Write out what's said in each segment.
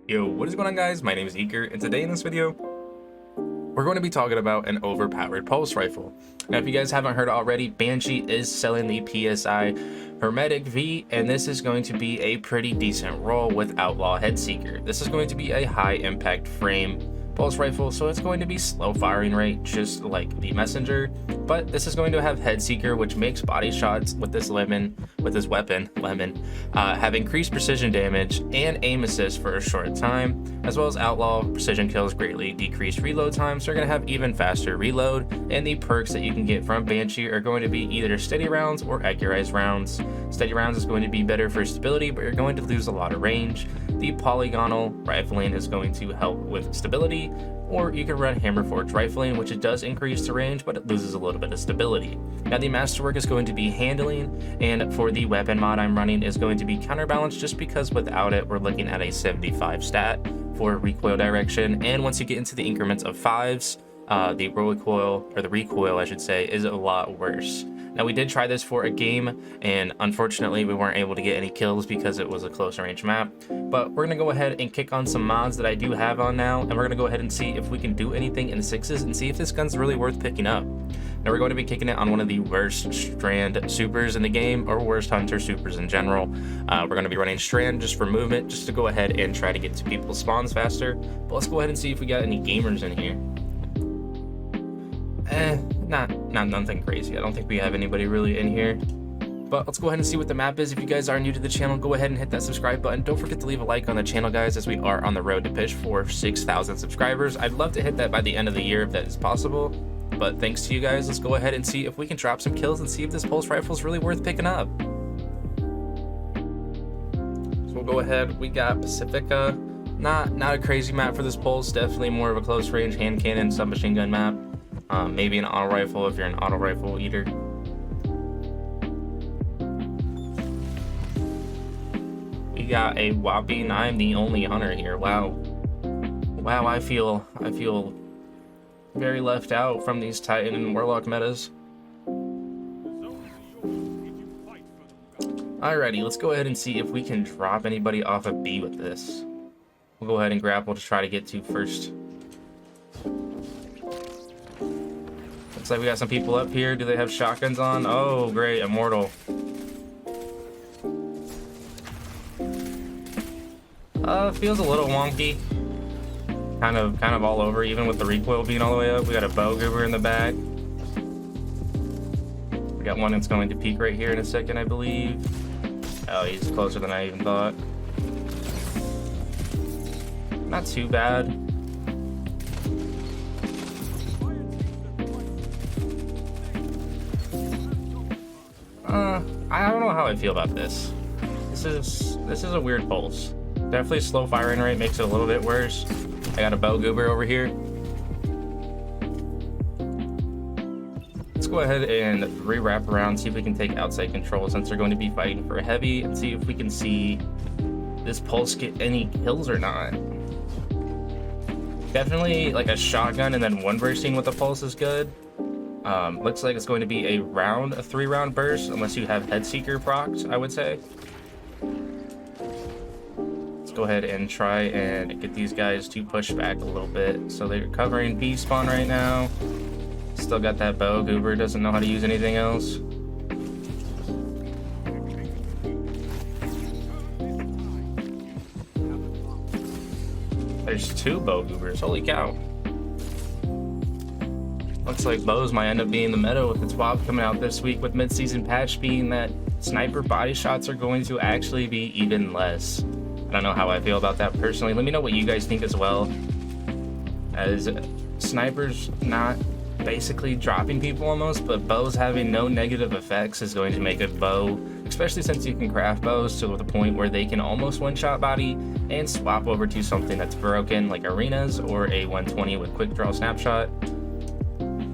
Yo, what is going on, guys? My name is Eakr, and today in this video, we're going to be talking about an overpowered pulse rifle. Now, if you guys haven't heard already, Banshee is selling the Psi Hermetic V, and this is going to be a pretty decent roll with Outlaw Headseeker. This is going to be a high impact frame pulse rifle, so it's going to be slow firing rate, just like the Messenger, but this is going to have Headseeker, which makes body shots with this weapon, have increased precision damage and aim assist for a short time, as well as Outlaw precision kills greatly decreased reload time, so you're going to have even faster reload, and the perks that you can get from Banshee are going to be either steady rounds or accurized rounds. Steady rounds is going to be better for stability, but you're going to lose a lot of range. The polygonal rifling is going to help with stability, or you can run hammer forged rifling, which it does increase the range, but it loses a little bit of stability. Now the masterwork is going to be handling, and for the weapon mod I'm running is going to be counterbalance, just because without it we're looking at a 75 stat for recoil direction, and once you get into the increments of 5s, the recoil I should say, is a lot worse. Now we did try this for a game, and unfortunately we weren't able to get any kills because it was a close range map, but we're gonna go ahead and kick on some mods that I do have on now, and we're gonna go ahead and see if we can do anything in 6s and see if this gun's really worth picking up. Now we're going to be kicking it on one of the worst Strand supers in the game, or worst Hunter supers in general. We're going to be running Strand just for movement, just to go ahead and try to get to people's spawns faster, but let's go ahead and see if we got any gamers in here. Not nothing crazy. I don't think we have anybody really in here, but let's go ahead and see what the map is. If you guys are new to the channel, go ahead and hit that subscribe button. Don't forget to leave a like on the channel, guys, as we are on the road to push for 6,000 subscribers. I'd love to hit that by the end of the year if that is possible, but thanks to you guys, let's go ahead and see if we can drop some kills and see if this pulse rifle is really worth picking up. So we'll go ahead. We got Pacifica. Not a crazy map for this pulse. Definitely more of a close range hand cannon submachine gun map. Maybe an auto rifle if you're an auto rifle eater. We got a whopping, I'm the only hunter here. Wow, I feel very left out from these Titan and Warlock metas. Alrighty, let's go ahead and see if we can drop anybody off of B with this. We'll go ahead and grapple to try to get to first. Looks like we got some people up here. Do they have shotguns on? Oh, great, Immortal. Feels a little wonky. Kind of all over, even with the recoil being all the way up. We got a bow goober in the back. We got one that's going to peek right here in a second, I believe. Oh, he's closer than I even thought. Not too bad. I don't know how I feel about this. This is a weird pulse. Definitely slow firing rate makes it a little bit worse. I got a bow goober over here. Let's go ahead and re-wrap around, see if we can take outside control since they're going to be fighting for a heavy, and see if we can see this pulse get any kills or not. Definitely like a shotgun and then one bursting with the pulse is good. Looks like it's going to be a 3-round burst, unless you have Headseeker procced, I would say. Let's go ahead and try and get these guys to push back a little bit. So they're covering B spawn right now. Still got that bow goober, doesn't know how to use anything else. There's 2 bow goobers, holy cow. Looks like bows might end up being the meta with the swap coming out this week, with mid-season patch being that sniper body shots are going to actually be even less. I don't know how I feel about that personally. Let me know what you guys think as well, as snipers not basically dropping people almost, but bows having no negative effects is going to make a bow, especially since you can craft bows to the point where they can almost one-shot body and swap over to something that's broken, like arenas or a 120 with quick draw snapshot.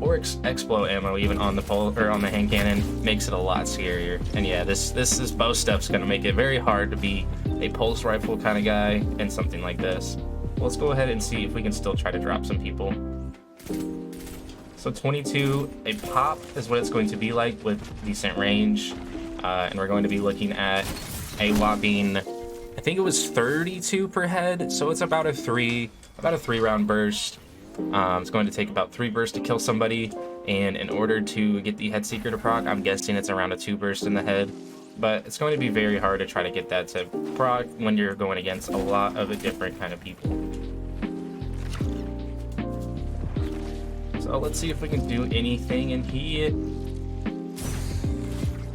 Or explo ammo even on the pole or on the hand cannon makes it a lot scarier. And yeah, this bow stuff's gonna make it very hard to be a pulse rifle kind of guy in something like this. Well, let's go ahead and see if we can still try to drop some people. So 22 a pop is what it's going to be like with decent range, and we're going to be looking at a whopping I think it was 32 per head, so it's about a three round burst. It's going to take about 3 bursts to kill somebody, and in order to get the head seeker to proc, I'm guessing it's around a 2 burst in the head. But it's going to be very hard to try to get that to proc when you're going against a lot of different kind of people. So let's see if we can do anything in here.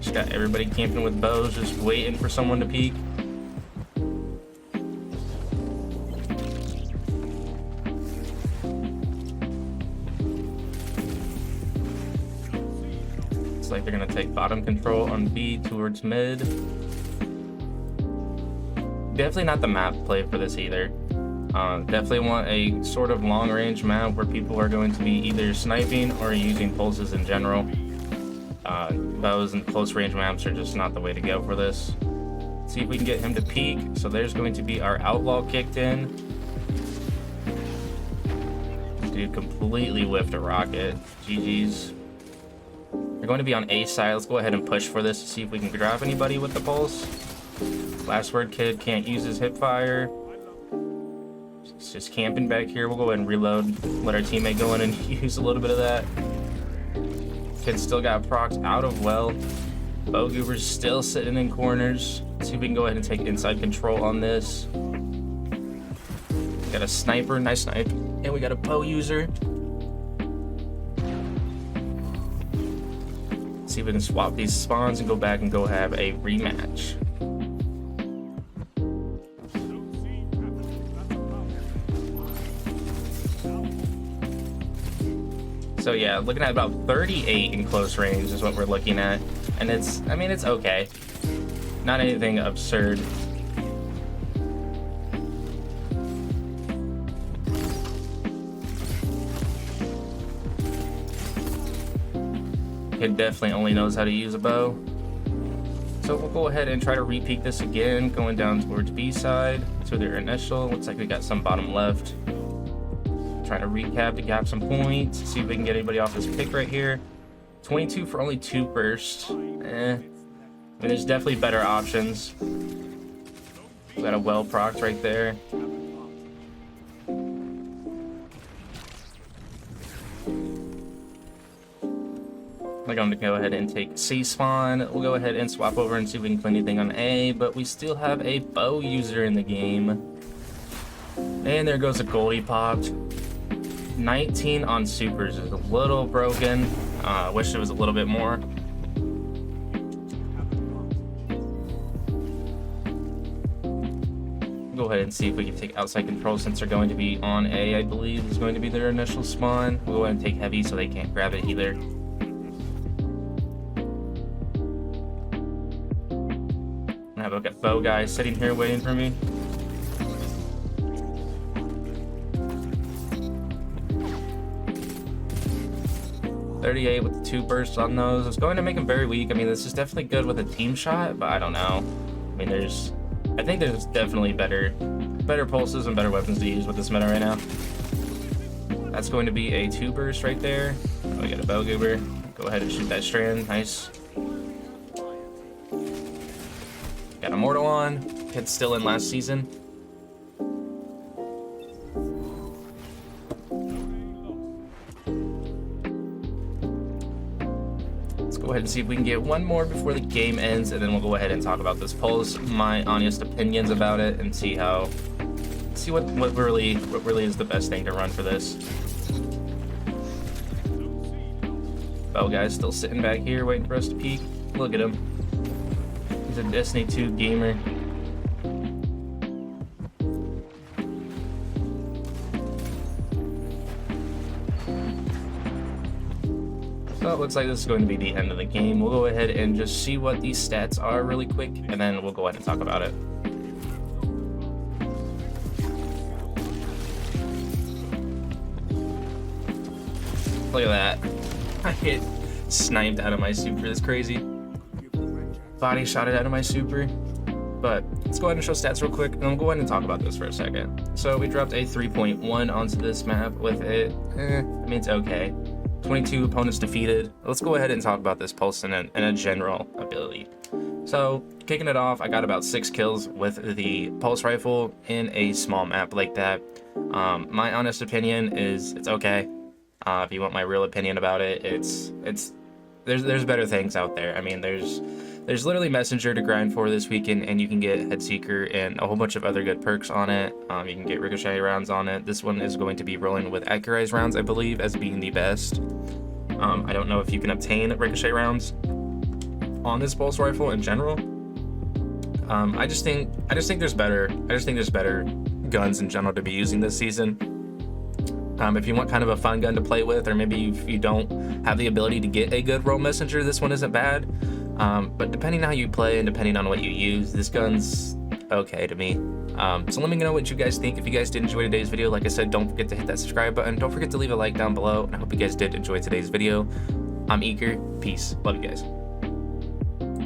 Just got everybody camping with bows, just waiting for someone to peek. Looks like they're gonna take bottom control on B towards mid. Definitely not the map play for this either. Definitely want a sort of long range map where people are going to be either sniping or using pulses in general. Bows and close range maps are just not the way to go for this. Let's see if we can get him to peek. So there's going to be our outlaw kicked in. Dude completely whiffed a rocket. GG's. They're going to be on A side. Let's go ahead and push for this to see if we can grab anybody with the pulse. Last word kid can't use his hip fire. It's just camping back here. We'll go ahead and reload. Let our teammate go in and use a little bit of that. Kid still got procced out of well. Bowgoober's still sitting in corners. Let's see if we can go ahead and take inside control on this. Got a sniper, nice snipe. And we got a bow user. Let's see if we can swap these spawns and go back and go have a rematch. So yeah, looking at about 38 in close range is what we're looking at. And it's, I mean, it's okay. Not anything absurd. Kid definitely only knows how to use a bow. So we'll go ahead and try to re-peek this again, going down towards B side to their initial. Looks like we got some bottom left. Trying to recap to gap some points. See if we can get anybody off this pick right here. 22 for only 2 bursts. I mean, there's definitely better options. We got a well proc right there. We're going to go ahead and take C spawn. We'll go ahead and swap over and see if we can play anything on A, but we still have a bow user in the game. And there goes a goldie popped. 19 on supers is a little broken. Wish it was a little bit more. Go ahead and see if we can take outside control since they're going to be on A, I believe is going to be their initial spawn. We'll go ahead and take heavy so they can't grab it either. I have a bow guy sitting here waiting for me. .38 with the 2 bursts on those. It's going to make him very weak. I mean, this is definitely good with a team shot, but I don't know. I mean, I think there's definitely better pulses and better weapons to use with this meta right now. That's going to be a 2 burst right there. Oh, we got a Bowgoober. Go ahead and shoot that strand. Nice. Got a Mortal on. Kid's still in last season. Go ahead and see if we can get one more before the game ends, and then we'll go ahead and talk about this pulse, my honest opinions about it, and see what really is the best thing to run for this. Bow guy's still sitting back here waiting for us to peek. Look at him. He's a Destiny 2 gamer. So it looks like this is going to be the end of the game. We'll go ahead and just see what these stats are really quick, and then we'll go ahead and talk about it. Look at that. I hit sniped out of my super. That's crazy. Body shot it out of my super. But let's go ahead and show stats real quick, and we'll go ahead and talk about this for a second. So we dropped a 3.1 onto this map with it. I mean, it's okay. 22 opponents defeated. Let's go ahead and talk about this pulse in a general ability. So kicking it off, I got about 6 kills with the pulse rifle in a small map like that. My honest opinion is it's okay. If you want my real opinion about it, there's better things out there. I mean, there's literally Messenger to grind for this weekend, and you can get Head Seeker and a whole bunch of other good perks on it. You can get Ricochet rounds on it. This one is going to be rolling with Accurized rounds, I believe, as being the best. I don't know if you can obtain Ricochet rounds on this pulse rifle in general. I just think there's better guns in general to be using this season. If you want kind of a fun gun to play with, or maybe if you don't have the ability to get a good roll messenger, this one isn't bad. But depending on how you play and depending on what you use, this gun's okay to me. So let me know what you guys think. If you guys did enjoy today's video, like I said, don't forget to hit that subscribe button. Don't forget to leave a like down below. And I hope you guys did enjoy today's video. I'm Eakr. Peace. Love you guys.